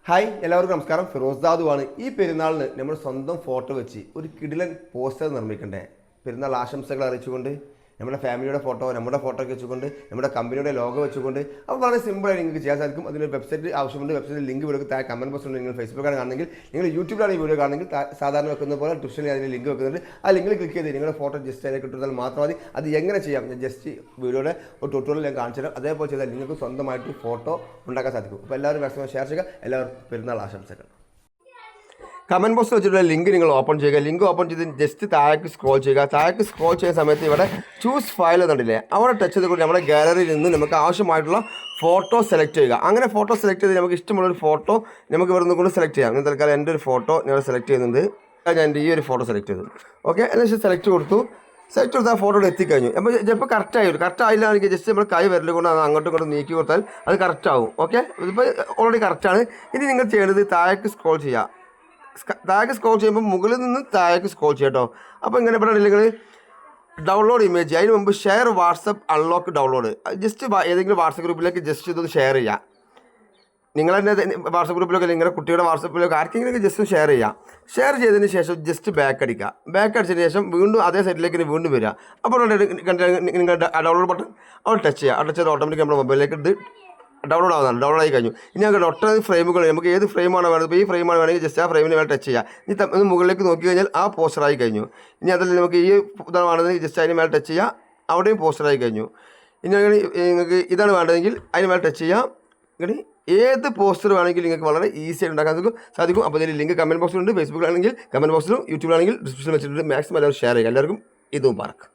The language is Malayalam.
ഹായ് എല്ലാവർക്കും നമസ്കാരം. ഫിറോസ് ദാദുവാണ്. ഈ പെരുന്നാളിന് നമ്മൾ സ്വന്തം ഫോട്ടോ വെച്ച് ഒരു കിടിലൻ പോസ്റ്റർ നിർമ്മിക്കണ്ടേ? പെരുന്നാൾ ആശംസകൾ അറിയിച്ചുകൊണ്ട് നമ്മുടെ ഫാമിലിയുടെ ഫോട്ടോ, നമ്മുടെ ഫോട്ടോ ഒക്കെ വെച്ചുകൊണ്ട്, നമ്മുടെ കമ്പനിയുടെ ലോഗോ വെച്ചുകൊണ്ട്, അപ്പോൾ വളരെ സിമ്പിളായി നിങ്ങൾക്ക് ചെയ്യാൻ സാധിക്കും. അതിന് വെബ്സൈറ്റ് ആവശ്യമുണ്ട്. വെബ്സൈറ്റിൽ ലിങ്ക് വീഡിയോ താഴെ കമൻറ്റ് ബോക്സ് ഉണ്ട്. നിങ്ങൾ ഫേസ്ബുക്കാണ് കാണണമെങ്കിൽ, നിങ്ങൾ യൂട്യൂബിലാണ് ഈ വീഡിയോ കാണണമെങ്കിൽ സാധാരണ വെക്കുന്ന പോലെ ഡിസ്ക്രിപ്ഷനിൽ അതിന് ലിങ്ക് വെക്കുന്നുണ്ട്. ആ ലിങ്കിൽ ക്ലിക്ക് ചെയ്ത് നിങ്ങളുടെ ഫോട്ടോ ജസ്റ്റ് അതിലേക്ക് ഇട്ടുകൊടുത്താൽ മാത്രം മതി. അത് എങ്ങനെ ചെയ്യാം ഞാൻ ജസ്റ്റ് വീഡിയോയുടെ ഒരു ട്യൂട്ടോറിയൽ ഞാൻ കാണിച്ചു തരാം. അതേപോലെ ചെയ്താൽ നിങ്ങൾക്ക് സ്വന്തമായിട്ട് ഫോട്ടോ ഉണ്ടാക്കാൻ സാധിക്കും. അപ്പോൾ എല്ലാവരും മാക്സിമം ഷെയർ ചെയ്യുക. എല്ലാവർക്കും പെരുന്നാൾ ആശംസകൾ. കമൻറ്റ് ബോക്സിൽ വെച്ചിട്ടുള്ള ലിങ്ക് നിങ്ങൾ ഓപ്പൺ ചെയ്യുക. ലിങ്ക് ഓപ്പൺ ചെയ്ത് ജസ്റ്റ് താഴേക്ക് സ്ക്രോൾ ചെയ്യുക. താഴേക്ക് സ്ക്രോൾ ചെയ്യുന്ന സമയത്ത് ഇവിടെ ചൂസ് ഫയൽ എന്നുണ്ടല്ലേ, അവിടെ ടച്ച് ചെയ്തുകൊണ്ട് നമ്മുടെ ഗാലറിയിൽ നിന്ന് നമുക്ക് ആവശ്യമായിട്ടുള്ള ഫോട്ടോ സെലക്ട് ചെയ്യുക. അങ്ങനെ ഫോട്ടോ സെലക്ട് ചെയ്ത് നമുക്ക് ഇഷ്ടമുള്ളൊരു ഫോട്ടോ നമുക്ക് ഇവിടെ നിന്ന് കൊണ്ട് സെലക്ട് ചെയ്യാം. ഞാൻ തൽക്കാലം എൻ്റെ ഒരു ഫോട്ടോ ഞാൻ സെലക്ട് ചെയ്യുന്നുണ്ട്. ഞാൻ എൻ്റെ ഈ ഒരു ഫോട്ടോ സെലക്ട് ചെയ്തു. ഓക്കെ, അതിനുശേഷം സെലക്ട് കൊടുത്തു. സെലക്ട് കൊടുത്താൽ ആ ഫോട്ടോ എത്തിക്കഴിഞ്ഞു. അപ്പോൾ ചിലപ്പോൾ കറക്റ്റ് ആയി. കറക്റ്റ് ആയില്ലാണെങ്കിൽ ജസ്റ്റ് നമ്മൾ കൈ വിരൽ കൊണ്ട് അത് അങ്ങോട്ടും ഇങ്ങോട്ടും നീക്കി കൊടുത്താൽ അത് കറക്റ്റ് ആവും. ഓക്കെ, ഇതിപ്പോൾ ഓൾറെഡി കറക്റ്റാണ്. ഇനി നിങ്ങൾ ചെയ്യേണ്ടത് താഴേക്ക് സ്ക്രോൾ ചെയ്യുക. താഴേക്ക് സ്ക്രോൾ ചെയ്യുമ്പോൾ മുകളിൽ നിന്ന് താഴേക്ക് സ്ക്രോൾ ചെയ്യാം കേട്ടോ. അപ്പോൾ ഇങ്ങനെ ഇവിടെ നിങ്ങൾ ഡൗൺലോഡ് ഇമേജ്, അതിന് മുമ്പ് share WhatsApp unlock download, just ഏതെങ്കിലും വാട്സപ്പ് ഗ്രൂപ്പിലേക്ക് ജസ്റ്റ് ഇതൊന്ന് ഷെയർ ചെയ്യുക. നിങ്ങൾ തന്നെ വാട്സപ്പ് ഗ്രൂപ്പിലൊക്കെ നിങ്ങളുടെ കുട്ടിയുടെ വാട്സപ്പിലൊക്കെ ആർക്കെങ്കിലും ജസ്റ്റ് ഷെയർ ചെയ്യുക. ഷെയർ ചെയ്തതിന് ശേഷം ജസ്റ്റ് ബാക്ക് അടിക്കുക. ബാക്ക് അടിച്ചതിന് ശേഷം വീണ്ടും അതേ സൈറ്റിലേക്ക് വീണ്ടും വരിക. അപ്പോൾ നിങ്ങളുടെ ഡൗൺലോഡ് ബട്ടൺ അവിടെ ടച്ച് ചെയ്യുക. അവിടെ ടച്ച് ചെയ്ത് ഓട്ടോമാറ്റിക് നമ്മുടെ മൊബൈലിലേക്ക് ഇത് ഡൗൺലോഡ് ആവുന്നതാണ്. ഡൗൺലോഡ് ആയി കഴിഞ്ഞു. ഇനി ഞങ്ങൾക്ക് ഒട്ടനവധി ഫ്രെയിമുകൾ, നമുക്ക് ഏത് ഫ്രെയിമാണ് വേണ്ടത്, ഇപ്പോൾ ഈ ഫ്രെയിമാണ് വേണമെങ്കിൽ ജസ്റ്റ് ആ ഫ്രെയിമിന് വേണ്ടി ടച്ച് ചെയ്യുക. ഇനി മുകളിലേക്ക് നോക്കി കഴിഞ്ഞാൽ ആ പോസ്റ്ററായി കഴിഞ്ഞു. ഇനി അതിൽ നമുക്ക് ഈ ഇതാണ് വേണ്ടതെങ്കിൽ ജസ്റ്റ് അതിന് മേലെ ടച്ച് ചെയ്യുക. അവിടെയും പോസ്റ്ററായി കഴിഞ്ഞു. ഇനി നിങ്ങൾക്ക് ഇതാണ് വേണ്ടതെങ്കിൽ അതിന് മേലെ ടച്ച് ചെയ്യുക. ഇങ്ങനെ ഏത് പോസ്റ്റർ വേണമെങ്കിൽ നിങ്ങൾക്ക് വളരെ ഈസി ആയിട്ട് ഉണ്ടാക്കാൻ സാധിക്കും. അപ്പോൾ ഇതിൽ ലിങ്ക് കമൻറ്റ് ബോക്സിലുണ്ട്. ഫേസ്ബുക്കിലാണെങ്കിൽ കമൻറ്റ് ബോക്സിലും യൂട്യൂബിലാണെങ്കിൽ ഡിസ്ക്രിപ്ഷനിൽ വെച്ചിട്ടുണ്ട്. മാക്സിമം എല്ലാവരും ഷെയർ ചെയ്യുക. എല്ലാവർക്കും ഇതും പാർക്ക്.